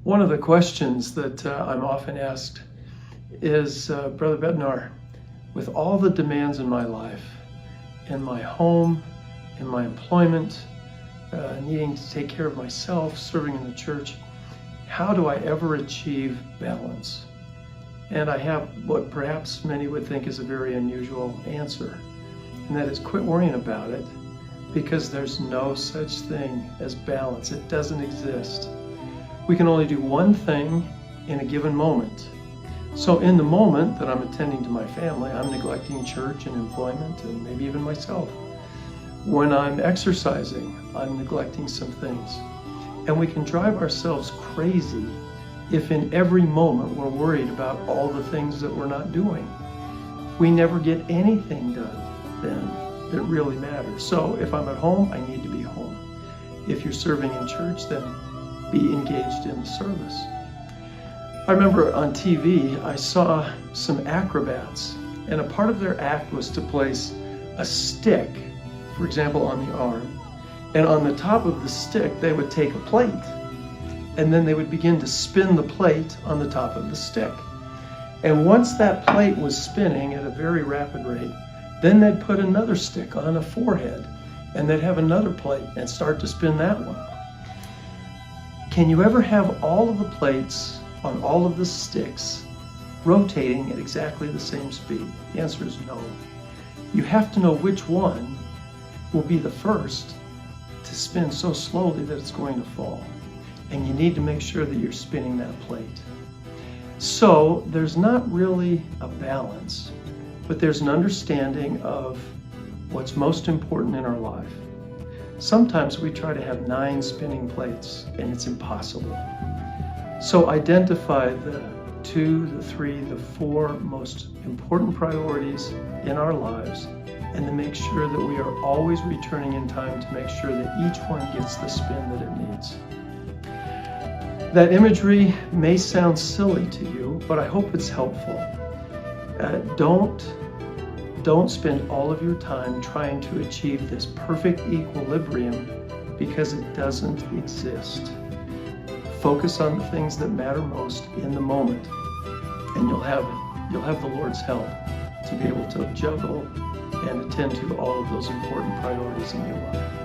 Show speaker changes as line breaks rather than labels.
One of the questions that I'm often asked is, Brother Bednar, with all the demands in my life, in my home, in my employment, needing to take care of myself, serving in the church, how do I ever achieve balance? And I have what perhaps many would think is a very unusual answer, and that is quit worrying about it, because there's no such thing as balance. It doesn't exist. We can only do one thing in a given moment. So in the moment that I'm attending to my family, I'm neglecting church and employment and maybe even myself. When I'm exercising, I'm neglecting some things. And we can drive ourselves crazy if in every moment we're worried about all the things that we're not doing. We never get anything done then that really matters. So if I'm at home, I need to be home. If you're serving in church, then be engaged in the service. I remember on TV, I saw some acrobats, and a part of their act was to place a stick, for example, on the arm, and on the top of the stick, they would take a plate, and then they would begin to spin the plate on the top of the stick. And once that plate was spinning at a very rapid rate, then they'd put another stick on a forehead, and they'd have another plate and start to spin that one. Can you ever have all of the plates on all of the sticks rotating at exactly the same speed? The answer is no. You have to know which one will be the first to spin so slowly that it's going to fall. And you need to make sure that you're spinning that plate. So there's not really a balance, but there's an understanding of what's most important in our life. Sometimes we try to have 9 spinning plates, and it's impossible. So identify the 2, the 3, the 4 most important priorities in our lives, and then make sure that we are always returning in time to make sure that each one gets the spin that it needs. That imagery may sound silly to you, but I hope it's helpful. Don't spend all of your time trying to achieve this perfect equilibrium, because it doesn't exist. Focus on the things that matter most in the moment, and you'll have the Lord's help to be able to juggle and attend to all of those important priorities in your life.